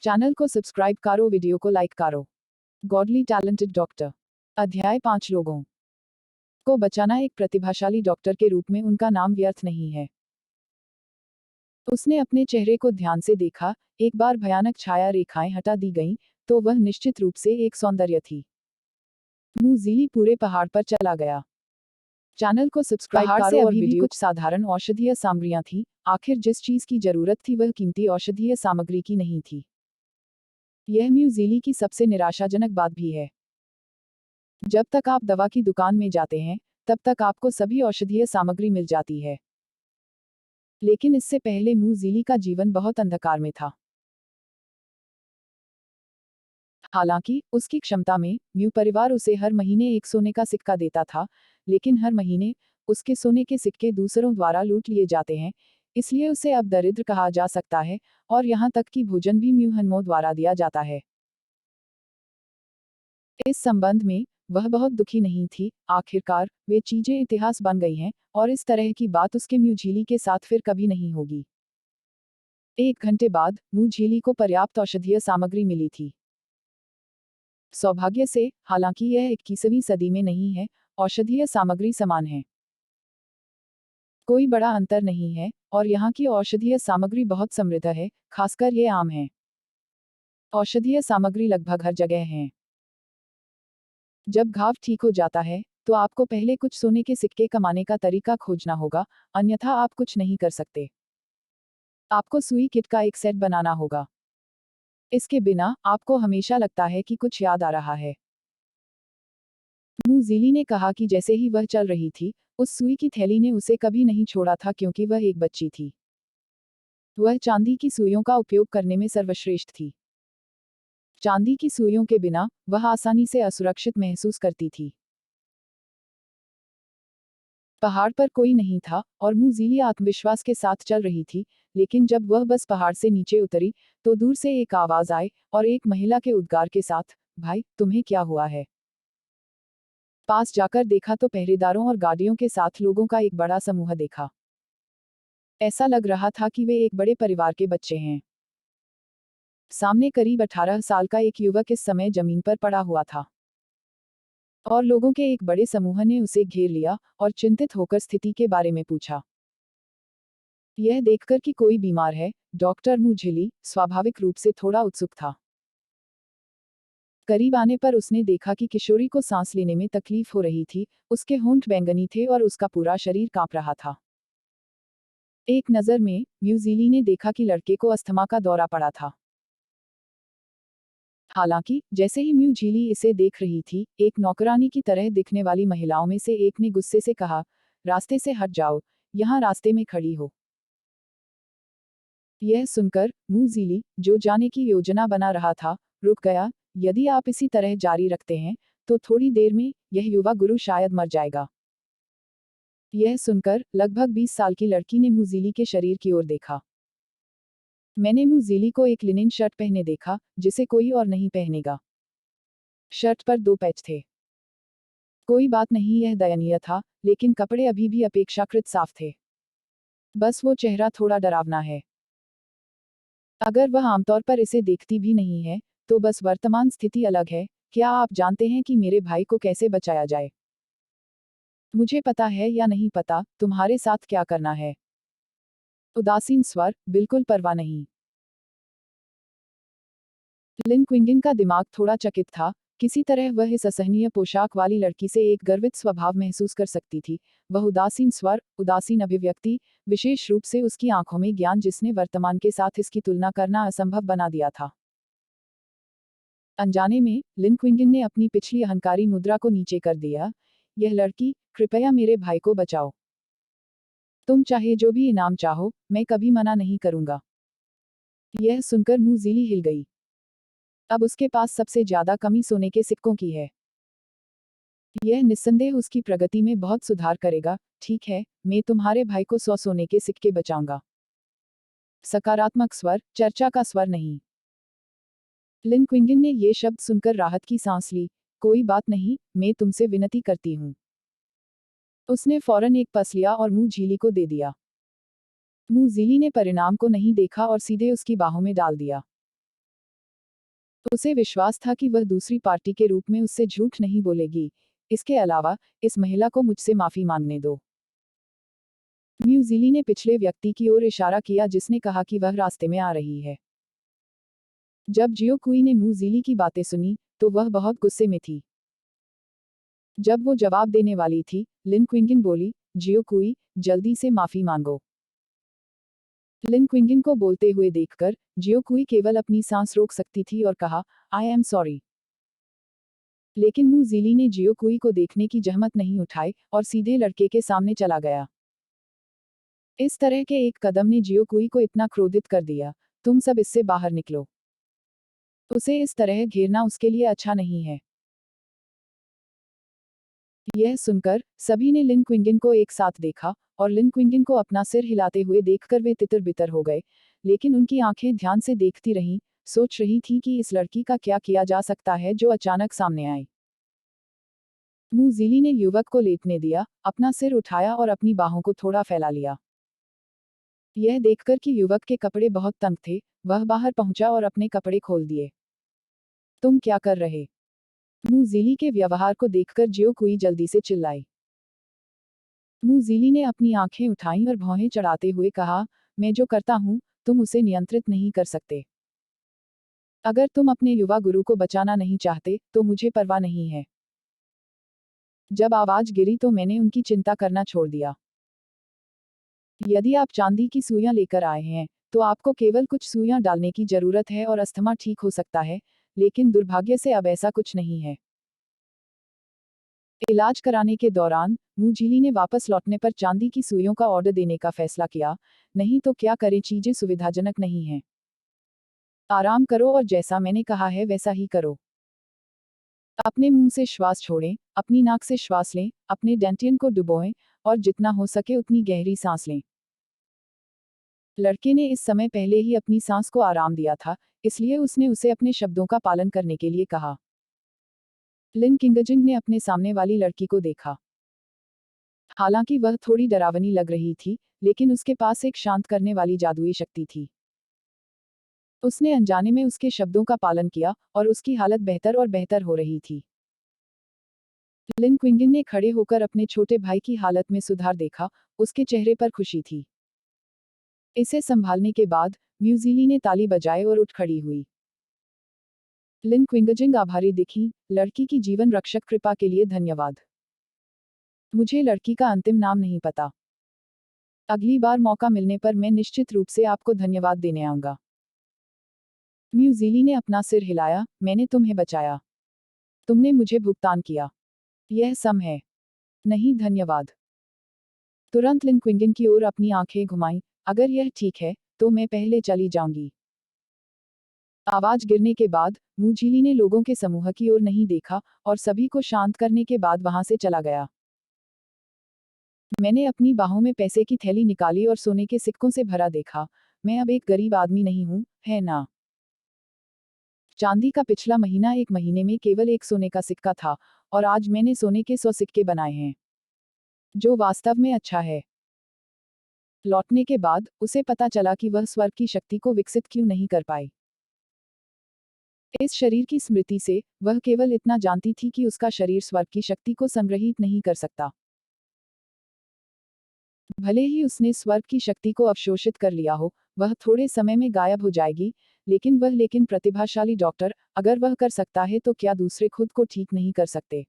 Channel को subscribe करो, video को लाइक करो। Godly talented doctor. अध्याय 5। लोगों को बचाना। एक प्रतिभाशाली डॉक्टर के रूप में उनका नाम व्यर्थ नहीं है। उसने अपने चेहरे को ध्यान से देखा। एक बार भयानक छाया रेखाएं हटा दी गईं, तो वह निश्चित रूप से एक सौंदर्य थी। न्यूज़ीलैंड पूरे पहाड़ पर चला गया। चैनल को सब्सक्राइब करो और वीडियो। कुछ साधारण औषधीय सामग्रियां थीं। आखिर जिस चीज की जरूरत थी वह कीमती औषधीय सामग्री की नहीं थी। यह न्यूज़ीलैंड की सबसे निराशाजनक बात भी है। जब तक आप दवा की दुकान में जाते हैं, तब तक आपको सभी औषधीय सामग्री मिल जाती है। लेकिन इससे पहले न्यूज़ीलैंड का जीवन बहुत अंधकार में था। हालांकि उसकी क्षमता में म्यू परिवार उसे हर महीने एक सोने का सिक्का देता था, लेकिन हर महीने उसके सोने के सिक्के दूसरों द्वारा लूट लिए जाते हैं, इसलिए उसे अब दरिद्र कहा जा सकता है, और यहाँ तक कि भोजन भी म्यू हनमो द्वारा दिया जाता है। इस संबंध में वह बहुत दुखी नहीं थी। आखिरकार वे चीजें इतिहास बन गई हैं, और इस तरह की बात उसके म्यू झीली के साथ फिर कभी नहीं होगी। 1 घंटे बाद म्यू झीली को पर्याप्त औषधीय सामग्री मिली थी। सौभाग्य से, हालांकि यह 21वीं सदी में नहीं है, औषधीय सामग्री समान है। कोई बड़ा अंतर नहीं है, और यहाँ की औषधीय सामग्री बहुत समृद्ध है, खासकर ये आम है। औषधीय सामग्री लगभग हर जगह है। जब घाव ठीक हो जाता है, तो आपको पहले कुछ सोने के सिक्के कमाने का तरीका खोजना होगा, अन्यथा आप कुछ नहीं कर सकते। आपको सुई किट का एक सेट बनाना होगा। इसके बिना आपको हमेशा लगता है कि कुछ याद आ रहा है। न्यूज़ीलैंड ने कहा कि जैसे ही वह चल रही थी, उस सुई की थैली ने उसे कभी नहीं छोड़ा था क्योंकि वह एक बच्ची थी। वह चांदी की सुइयों का उपयोग करने में सर्वश्रेष्ठ थी। चांदी की सुइयों के बिना वह आसानी से असुरक्षित महसूस करती थी। पहाड़ पर कोई नहीं था, और न्यूज़ीलैंड आत्मविश्वास के साथ चल रही थी, लेकिन जब वह बस पहाड़ से नीचे उतरी, तो दूर से एक आवाज आई, और एक महिला के उद्गार के साथ, भाई, तुम्हें क्या हुआ है? पास जाकर देखा तो पहरेदारों और गाड़ियों के साथ लोगों का एक बड़ा समूह देखा। ऐसा लग रहा था कि वे एक बड़े परिवार के बच्चे हैं। सामने करीब 18 साल का एक युवक इस समय जमीन पर पड़ा हुआ था, और लोगों के एक बड़े समूह ने उसे घेर लिया और चिंतित होकर स्थिति के बारे में पूछा। यह देखकर कि कोई बीमार है, डॉक्टर मुझिली स्वाभाविक रूप से थोड़ा उत्सुक था। करीब आने पर उसने देखा कि किशोरी को सांस लेने में तकलीफ हो रही थी, उसके होंठ बैंगनी थे और उसका पूरा शरीर कांप रहा था। एक नज़र में न्यूज़ीलैंड ने देखा कि लड़के को अस्थमा का दौरा पड़ा था। हालांकि जैसे ही म्यू झीली इसे देख रही थी, एक नौकरानी की तरह दिखने वाली महिलाओं में से एक ने गुस्से से कहा, रास्ते से हट जाओ, यहाँ रास्ते में खड़ी हो। यह सुनकर म्यू झीली, जो जाने की योजना बना रहा था, रुक गया। यदि आप इसी तरह जारी रखते हैं, तो थोड़ी देर में यह युवा गुरु शायद मर जाएगा। यह सुनकर लगभग 20 साल की लड़की ने म्यू झीली के शरीर की ओर देखा। मैंने म्यू झीली को एक लिनेन शर्ट पहने देखा, जिसे कोई और नहीं पहनेगा। शर्ट पर 2 पैच थे। कोई बात नहीं, यह दयनीय था, लेकिन कपड़े अभी भी अपेक्षाकृत साफ थे। बस वो चेहरा थोड़ा डरावना है। अगर वह आमतौर पर इसे देखती भी नहीं है, तो बस वर्तमान स्थिति अलग है। क्या आप जानते हैं कि मेरे भाई को कैसे बचाया जाए? मुझे पता है या नहीं पता, तुम्हारे साथ क्या करना है? उदासीन स्वर, बिल्कुल परवाह नहीं। लिन क्विंगन का दिमाग थोड़ा चकित था। किसी तरह वह इस असहनीय पोशाक वाली लड़की से एक गर्वित स्वभाव महसूस कर सकती थी। वह उदासीन स्वर, उदासीन अभिव्यक्ति, विशेष रूप से उसकी आंखों में ज्ञान जिसने वर्तमान के साथ इसकी तुलना करना असंभव बना दिया था। अनजाने में लिन क्विंगन ने अपनी पिछली अहंकारी मुद्रा को नीचे कर दिया। यह लड़की, कृपया मेरे भाई को बचाओ। तुम चाहे जो भी इनाम चाहो, मैं कभी मना नहीं करूंगा। यह सुनकर मुंह ज़ीली हिल गई। अब उसके पास सबसे ज्यादा कमी सोने के सिक्कों की है। यह निस्संदेह उसकी प्रगति में बहुत सुधार करेगा। ठीक है, मैं तुम्हारे भाई को 100 सोने के सिक्के बचाऊंगा। सकारात्मक स्वर, चर्चा का स्वर नहीं। लिन क्विंगन ने ये शब्द सुनकर राहत की सांस ली। कोई बात नहीं, मैं तुमसे विनती करती हूँ। उसने फौरन एक पस लिया और मुंह झीली को दे दिया। मुंह झीली ने परिणाम को नहीं देखा और सीधे उसकी बाहों में डाल दिया। उसे विश्वास था कि वह दूसरी पार्टी के रूप में उससे झूठ नहीं बोलेगी। इसके अलावा, इस महिला को मुझसे माफी मांगने दो। म्यूजिली ने पिछले व्यक्ति की ओर इशारा किया जिसने कहा कि वह रास्ते में आ रही है। जब जियो कुई ने म्यूजिली की बातें सुनी, तो वह बहुत गुस्से में थी। जब वो जवाब देने वाली थी, लिन क्विंगिन बोली, जियो कुई, जल्दी से माफी मांगो। लिन क्विंगिन को बोलते हुए देखकर, जियो कुई केवल अपनी सांस रोक सकती थी और कहा, आई एम सॉरी। लेकिन म्यूजिली ने जियो कुई को देखने की जहमत नहीं उठाई और सीधे लड़के के सामने चला गया। इस तरह के एक कदम ने जियो कुई को इतना क्रोधित कर दिया, तुम सब इससे बाहर निकलो। उसे इस तरह घेरना उसके लिए अच्छा नहीं है। यह सुनकर सभी ने लिन क्विंगिन को एक साथ देखा और लिन क्विंगिन को अपना सिर हिलाते हुए देखकर वे तितर बितर हो गए, लेकिन उनकी आंखें ध्यान से देखती रहीं, सोच रही थी कि इस लड़की का क्या किया जा सकता है जो अचानक सामने आई। मूजीली ने युवक को लेटने दिया, अपना सिर उठाया और अपनी बाहों को थोड़ा फैला लिया। यह देखकर कि युवक के कपड़े बहुत तंग थे, वह बाहर पहुंचा और अपने कपड़े खोल दिए। तुम क्या कर रहे? मूजीली के व्यवहार को देखकर जियो कुई जल्दी से चिल्लाई। मूजीली ने अपनी आंखें उठाईं और भौहें चढ़ाते हुए कहा, मैं जो करता हूं, तुम उसे नियंत्रित नहीं कर सकते। अगर तुम अपने युवा गुरु को बचाना नहीं चाहते, तो मुझे परवाह नहीं है। जब आवाज गिरी तो मैंने उनकी चिंता करना छोड़ दिया। यदि आप चांदी की सुइयां लेकर आए हैं, तो आपको केवल कुछ सुइयां डालने की जरूरत है और अस्थमा ठीक हो सकता है, लेकिन दुर्भाग्य से अब ऐसा कुछ नहीं है। इलाज कराने के दौरान, मूजीली ने वापस लौटने पर चांदी की सुइयों का ऑर्डर देने का फैसला किया, नहीं तो क्या करें, चीजें सुविधाजनक नहीं हैं। आराम करो और जैसा मैंने कहा है वैसा ही करो। अपने मुंह से श्वास छोड़ें, अपनी नाक से श्वास लें, अपने डेंटियन को डुबोएं, और जितना हो सके उतनी गहरी सांस लें। लड़के ने इस समय पहले ही अपनी सांस को आराम दिया था, इसलिए उसने उसे अपने शब्दों का पालन करने के लिए कहा। लिन किंगजिंग ने अपने सामने वाली लड़की को देखा। हालांकि वह थोड़ी डरावनी लग रही थी, लेकिन उसके पास एक शांत करने वाली जादुई शक्ति थी। उसने अनजाने में उसके शब्दों का पालन किया, और उसकी हालत बेहतर और बेहतर हो रही थी। लिन क्विंगिन ने खड़े होकर अपने छोटे भाई की हालत में सुधार देखा, उसके चेहरे पर खुशी थी। इसे संभालने के बाद, म्यूजिली ने ताली बजाए और उठ खड़ी हुई। लिन क्विंगजिंग आभारी दिखी, लड़की की जीवन रक्षक कृपा के लिए धन्यवाद। मुझे लड़की का अंतिम नाम नहीं पता। अगली बार मौका मिलने पर मैं निश्चित रूप से आपको धन्यवाद देने आऊंगा। म्यूजिली ने अपना सिर हिलाया, मैंने तुम्हें बचाया। तुमने मुझे भुगतान किया। यह सम है। नहीं, धन्यवाद। तुरंत लिन क्विंगिन की ओर अपनी आंखें घुमाईं, अगर यह ठीक है, तो मैं पहले चली जाऊंगी। आवाज गिरने के बाद, मूजीली ने लोगों के समूह की ओर नहीं देखा और सभी को शांत करने के बाद वहां से चला गया। मैंने अपनी बाहों में पैसे की थैली निकाली और सोने के सिक्कों से भरा देखा। मैं अब एक गरीब आदमी नहीं हूं, है ना? चांदी का पिछला महीना एक महीने में केवल एक सोने का सिक्का था, और आज मैंने सोने के 100 सिक्के बनाए हैं, जो वास्तव में अच्छा है। लौटने के बाद, उसे पता चला कि वह स्वर्ग की शक्ति को विकसित क्यों नहीं कर पाई। इस शरीर की स्मृति से, वह केवल इतना जानती थी कि उसका शरीर स्वर्ग की शक्ति को संग्रहित नहीं कर सकता। भले ही उसने स्वर्ग की शक्ति को अवशोषित कर लिया हो, वह थोड़े समय में गायब हो जाएगी, लेकिन प्रतिभाशाली डॉक्टर, अगर वह कर सकता है तो क्या दूसरे खुद को ठीक नहीं कर सकते?